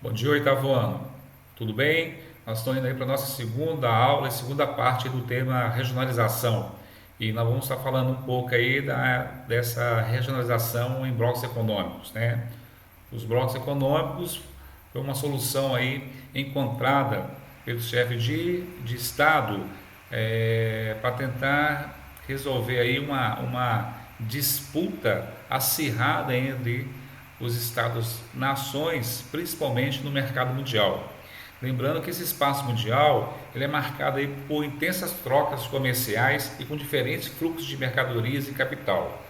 Bom dia, oitavo ano. Tudo bem? Nós estamos indo aí para a nossa segunda aula e segunda parte do tema regionalização. E nós vamos estar falando um pouco aí dessa regionalização em blocos econômicos, né? Os blocos econômicos foi uma solução aí encontrada pelo chefe de Estado para tentar resolver aí uma disputa acirrada entre os Estados-nações, principalmente no mercado mundial. Lembrando que esse espaço mundial ele é marcado aí por intensas trocas comerciais e com diferentes fluxos de mercadorias e capital,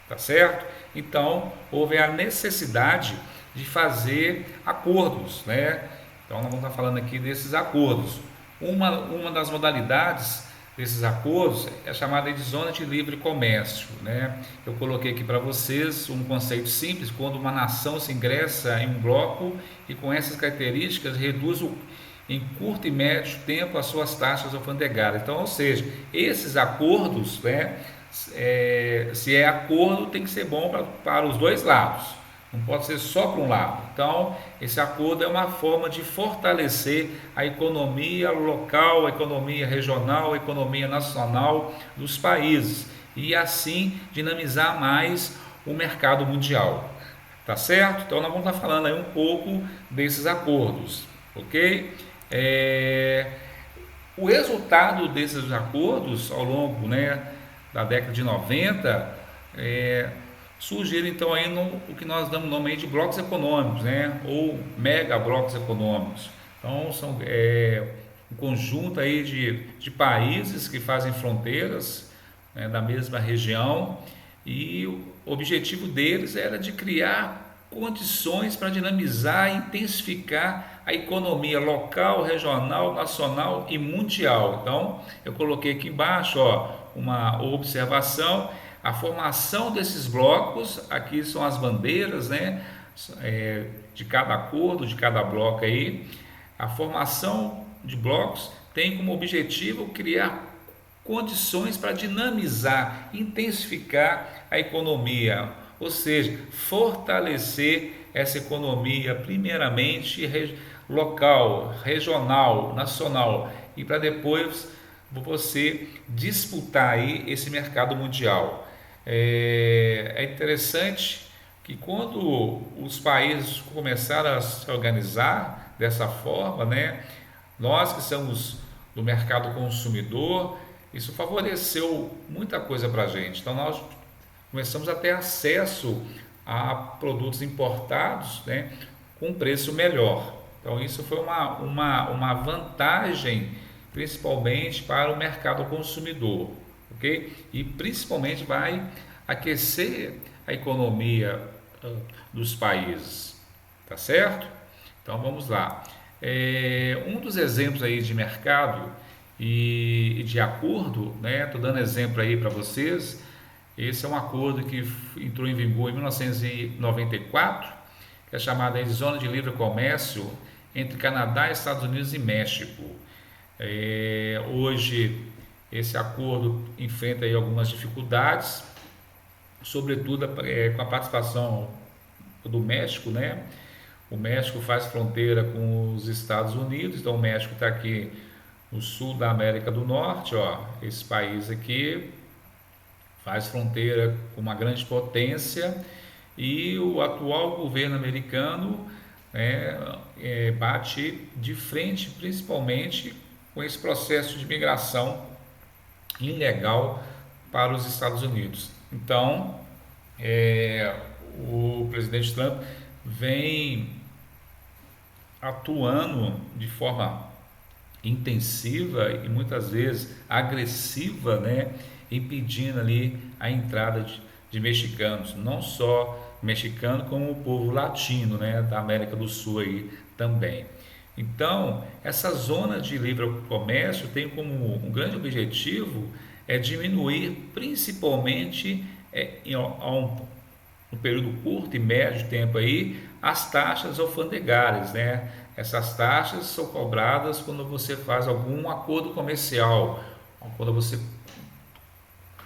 tá certo? Então houve a necessidade de fazer acordos, né? Então nós vamos estar falando aqui desses acordos. Uma das modalidades desses acordos é chamada de zona de livre comércio, né? Eu coloquei aqui para vocês um conceito simples: quando uma nação se ingressa em um bloco e com essas características reduz em curto e médio tempo as suas taxas alfandegárias. Então, ou seja, esses acordos, né, se é acordo, tem que ser bom para os dois lados, não pode ser só para um lado. Então, esse acordo é uma forma de fortalecer a economia local, a economia regional, a economia nacional dos países e assim dinamizar mais o mercado mundial. Tá certo? Então, nós vamos estar falando aí um pouco desses acordos, ok? É, o resultado desses acordos ao longo, né, da década de 90 surgiram então aí o que nós damos nome aí de blocos econômicos, né, ou mega blocos econômicos. Então são um conjunto aí de países que fazem fronteiras, né, da mesma região, e o objetivo deles era de criar condições para dinamizar e intensificar a economia local, regional, nacional e mundial. Então, eu coloquei aqui embaixo, ó, uma observação: a formação desses blocos, aqui são as bandeiras, né, de cada acordo, de cada bloco aí. A formação de blocos tem como objetivo criar condições para dinamizar, intensificar a economia, ou seja, fortalecer essa economia, primeiramente local, regional, nacional, e para depois você disputar aí esse mercado mundial. É interessante que quando os países começaram a se organizar dessa forma, né, nós que somos do mercado consumidor, isso favoreceu muita coisa para a gente. Então nós começamos a ter acesso a produtos importados, né, com preço melhor. Então isso foi uma vantagem, principalmente para o mercado consumidor, ok? E principalmente vai aquecer a economia dos países, tá certo? Então vamos lá. Um dos exemplos aí de mercado e de acordo, né? Estou dando exemplo aí para vocês. Esse é um acordo que entrou em vigor em 1994, que é chamado de Zona de Livre Comércio entre Canadá, Estados Unidos e México. Hoje esse acordo enfrenta aí algumas dificuldades, sobretudo com a participação do México, né? O México faz fronteira com os Estados Unidos, então o México está aqui no sul da América do Norte, ó, esse país aqui faz fronteira com uma grande potência, e o atual governo americano bate de frente principalmente com esse processo de migração ilegal para os Estados Unidos. Então, o presidente Trump vem atuando de forma intensiva e muitas vezes agressiva, né, impedindo ali a entrada de mexicanos, não só mexicano, como o povo latino, né, da América do Sul aí também. Então, essa zona de livre comércio tem como um grande objetivo diminuir principalmente um período curto e médio tempo aí as taxas alfandegárias, né? Essas taxas são cobradas quando você faz algum acordo comercial, quando você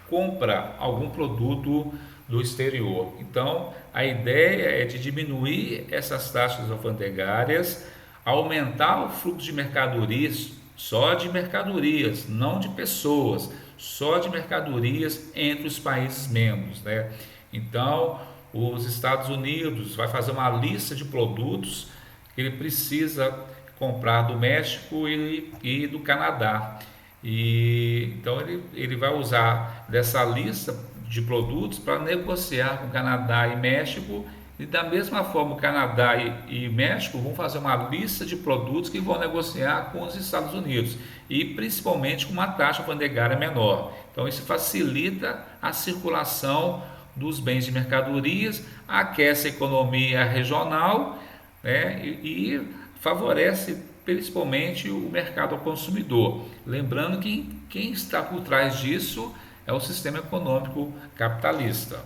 compra algum produto do exterior. Então, a ideia é de diminuir essas taxas alfandegárias, aumentar o fluxo de mercadorias, só de mercadorias, não de pessoas, só de mercadorias entre os países membros, né? Então, os Estados Unidos vai fazer uma lista de produtos que ele precisa comprar do México e do Canadá. E então ele vai usar dessa lista de produtos para negociar com Canadá e México, e da mesma forma o Canadá e México vão fazer uma lista de produtos que vão negociar com os Estados Unidos, e principalmente com uma taxa alfandegária menor. Então isso facilita a circulação dos bens de mercadorias, aquece a economia regional, né, e favorece principalmente o mercado ao consumidor. Lembrando que quem está por trás disso é o sistema econômico capitalista,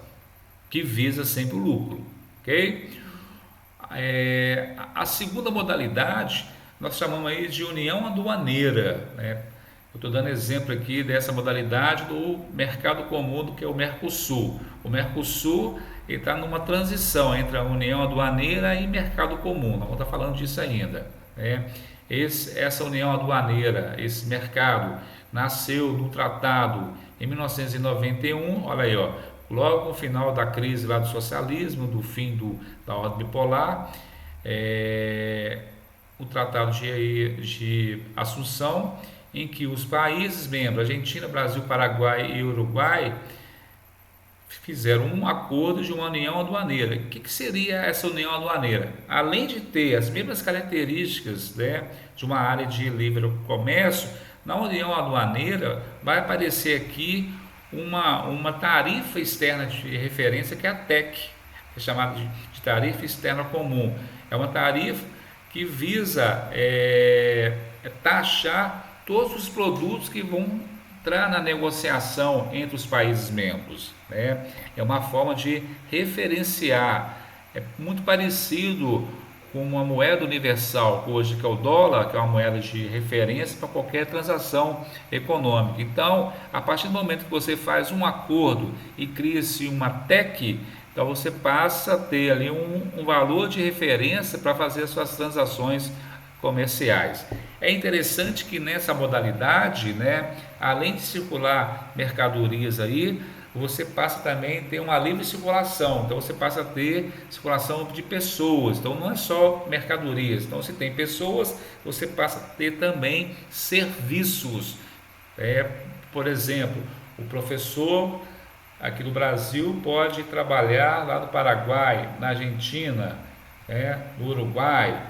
que visa sempre o lucro, ok? A segunda modalidade nós chamamos aí de união aduaneira, né? Eu estou dando exemplo aqui dessa modalidade do mercado comum, do que é o Mercosul. O Mercosul está numa transição entre a união aduaneira e mercado comum. Nós vamos estar falando disso ainda, né? Essa união aduaneira, esse mercado, nasceu no tratado em 1991, olha aí, ó, logo no final da crise lá do socialismo, do fim da ordem bipolar, o tratado de Assunção, em que os países membros, Argentina, Brasil, Paraguai e Uruguai, fizeram um acordo de uma união aduaneira. O que seria essa união aduaneira? Além de ter as mesmas características, né, de uma área de livre comércio, na união aduaneira vai aparecer aqui uma tarifa externa de referência, que é a TEC, é chamada de tarifa externa comum. É uma tarifa que visa taxar todos os produtos que vão entrar na negociação entre os países membros, né? É uma forma de referenciar, é muito parecido com uma moeda universal hoje, que é o dólar, que é uma moeda de referência para qualquer transação econômica. Então, a partir do momento que você faz um acordo e cria-se uma TEC, então você passa a ter ali um valor de referência para fazer as suas transações comerciais. É interessante que nessa modalidade, né, além de circular mercadorias aí, você passa também a ter uma livre circulação. Então você passa a ter circulação de pessoas. Então não é só mercadorias. Então se tem pessoas, você passa a ter também serviços. Por exemplo, o professor aqui do Brasil pode trabalhar lá no Paraguai, na Argentina, no Uruguai.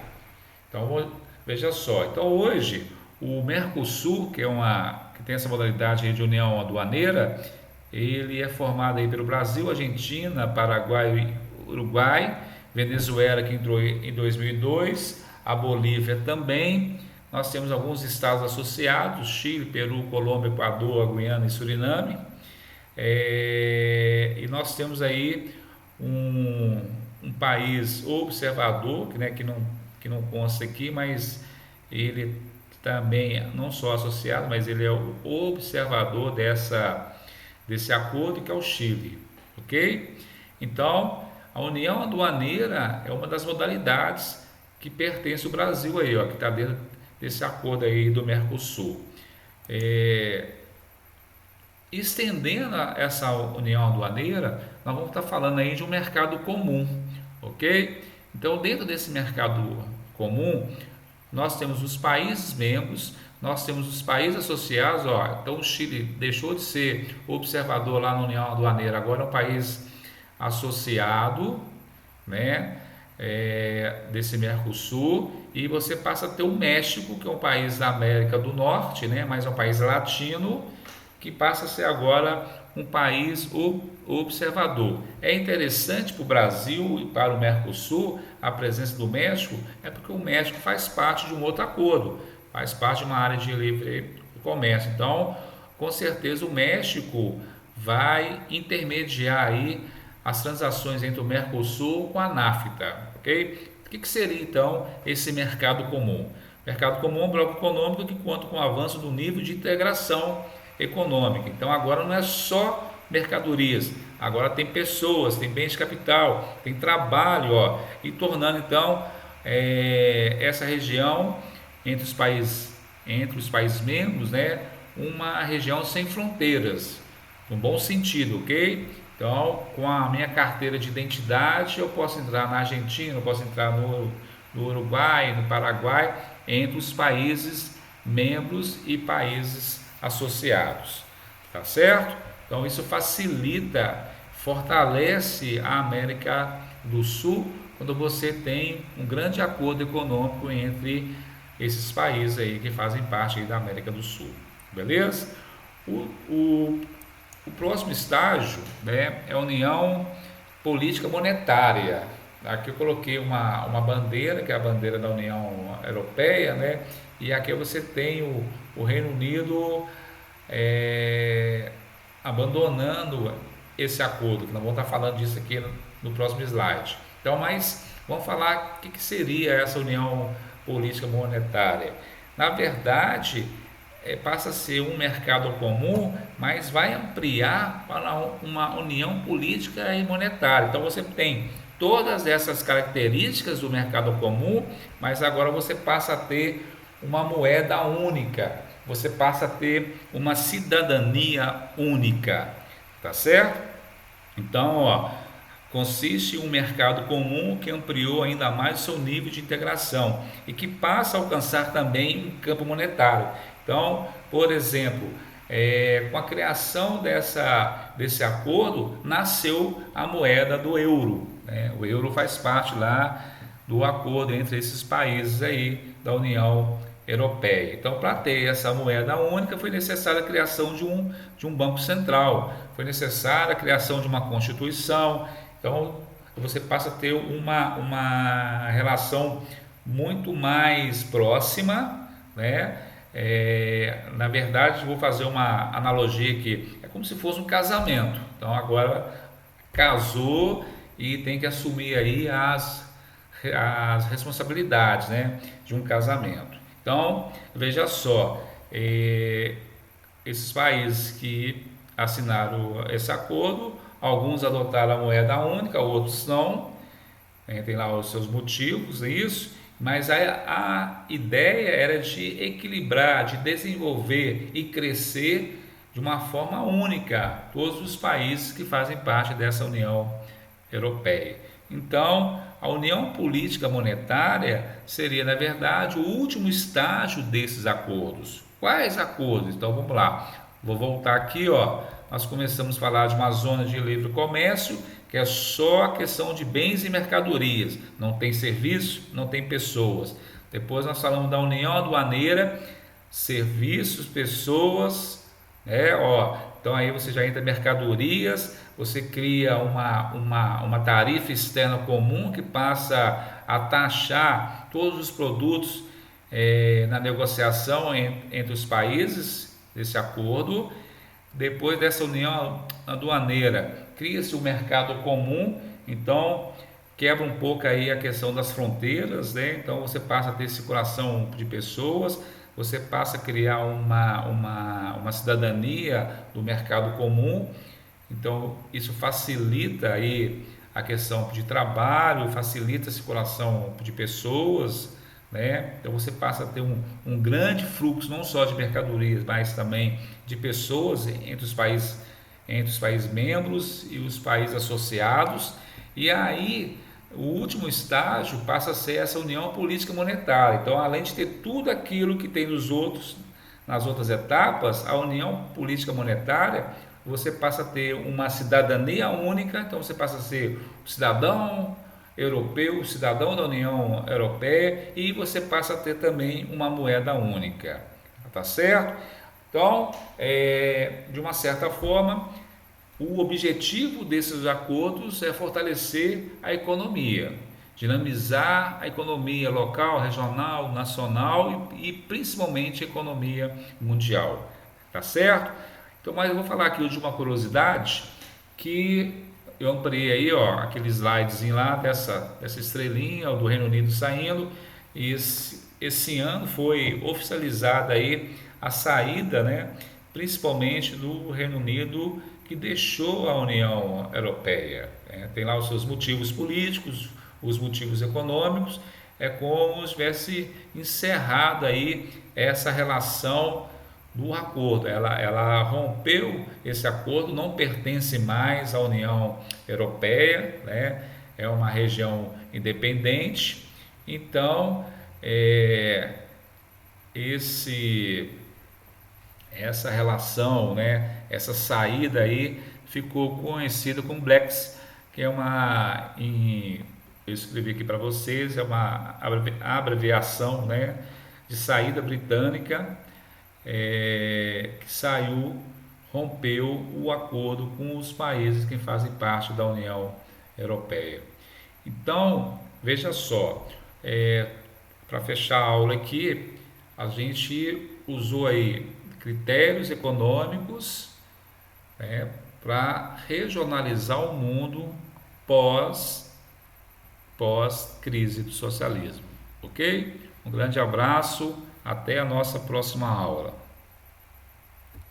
Então veja só. Então hoje o Mercosul, que tem essa modalidade de união aduaneira, ele é formado aí pelo Brasil, Argentina, Paraguai, Uruguai, Venezuela, que entrou em 2002, a Bolívia também. Nós temos alguns estados associados: Chile, Peru, Colômbia, Equador, Guiana e Suriname. E nós temos aí um país observador, que não consta aqui, mas ele também não só associado, mas ele é o observador desse acordo, que é o Chile, ok? Então, a união aduaneira é uma das modalidades que pertence ao Brasil aí, ó, que está dentro desse acordo aí do Mercosul. Estendendo essa união aduaneira, nós vamos estar falando aí de um mercado comum, ok? Então, dentro desse mercado comum, nós temos os países membros, nós temos os países associados, ó. Então o Chile deixou de ser observador lá na União Aduaneira, agora é um país associado, né, desse Mercosul, e você passa a ter o México, que é um país da América do Norte, né, mas é um país latino, que passa a ser agora um país observador. É interessante para o Brasil e para o Mercosul a presença do México, porque o México faz parte de um outro acordo, faz parte de uma área de livre comércio. Então, com certeza o México vai intermediar aí as transações entre o Mercosul com a NAFTA, ok? O que seria então esse mercado comum? Mercado comum é um bloco econômico que conta com o avanço do nível de integração econômica. Então agora não é só mercadorias, agora tem pessoas, tem bens de capital, tem trabalho, ó, e tornando então essa região entre os países membros, né, uma região sem fronteiras, no bom sentido, ok? Então, com a minha carteira de identidade, eu posso entrar na Argentina, eu posso entrar no Uruguai, no Paraguai, entre os países membros e países associados, tá certo? Então, isso facilita, fortalece a América do Sul quando você tem um grande acordo econômico entre esses países aí que fazem parte aí da América do Sul, beleza? O, o, o próximo estágio, né, é a União Política Monetária. Aqui eu coloquei uma bandeira, que é a bandeira da União Europeia, né, e aqui você tem o Reino Unido abandonando esse acordo, que nós vamos estar falando disso aqui no próximo slide. Então, mas vamos falar o que seria essa União Política Monetária. Na verdade, passa a ser um mercado comum, mas vai ampliar para uma união política e monetária. Então você tem todas essas características do mercado comum, mas agora você passa a ter uma moeda única, você passa a ter uma cidadania única, tá certo? Então, ó, consiste em um mercado comum que ampliou ainda mais o seu nível de integração e que passa a alcançar também um campo monetário. Então, por exemplo, com a criação desse acordo, nasceu a moeda do euro, né? O euro faz parte lá do acordo entre esses países aí da União Europeia. Então, para ter essa moeda única, foi necessária a criação de um banco central, foi necessária a criação de uma constituição. Então, você passa a ter uma relação muito mais próxima, né? Na verdade, vou fazer uma analogia aqui, é como se fosse um casamento. Então, agora casou e tem que assumir aí as responsabilidades, né, de um casamento. Então, veja só, esses países que assinaram esse acordo, alguns adotaram a moeda única, outros não, tem lá os seus motivos, isso, mas a ideia era de equilibrar, de desenvolver e crescer de uma forma única todos os países que fazem parte dessa União Europeia. Então, a União Política Monetária seria, na verdade, o último estágio desses acordos. Quais acordos? Então, vamos lá. Vou voltar aqui, ó. Nós começamos a falar de uma zona de livre comércio, que é só a questão de bens e mercadorias. Não tem serviço, não tem pessoas. Depois nós falamos da União Aduaneira, serviços, pessoas, ó. Então aí você já entra mercadorias, você cria uma tarifa externa comum que passa a taxar todos os produtos na negociação entre os países desse acordo. Depois dessa união aduaneira, cria-se o mercado comum, então quebra um pouco aí a questão das fronteiras, né? Então você passa a ter circulação de pessoas, você passa a criar uma cidadania do mercado comum, então isso facilita aí a questão de trabalho, facilita a circulação de pessoas, né? Então você passa a ter um grande fluxo não só de mercadorias, mas também de pessoas entre os países membros e os países associados. E aí o último estágio passa a ser essa união política monetária. Então, além de ter tudo aquilo que tem nas outras etapas, a união política monetária, você passa a ter uma cidadania única. Então você passa a ser o cidadão europeu, cidadão da União Europeia, e você passa a ter também uma moeda única, tá certo? Então, de uma certa forma, o objetivo desses acordos é fortalecer a economia, dinamizar a economia local, regional, nacional e principalmente a economia mundial, tá certo? Então, mas eu vou falar aqui de uma curiosidade que eu ampliei aí, ó, aquele slidezinho lá dessa estrelinha do Reino Unido saindo, e esse ano foi oficializada aí a saída, né, principalmente do Reino Unido, que deixou a União Europeia. Tem lá os seus motivos políticos, os motivos econômicos, é como se tivesse encerrado aí essa relação do acordo. Ela rompeu esse acordo, não pertence mais à União Europeia, né? É uma região independente. Então, esse essa relação, né, essa saída aí ficou conhecida como Blacks, que é eu escrevi aqui para vocês, é uma abreviação, né, de saída britânica, que rompeu o acordo com os países que fazem parte da União Europeia. Então, veja só, para fechar a aula aqui, a gente usou aí critérios econômicos, né, para regionalizar o mundo pós crise do socialismo, ok? Um grande abraço, até a nossa próxima aula.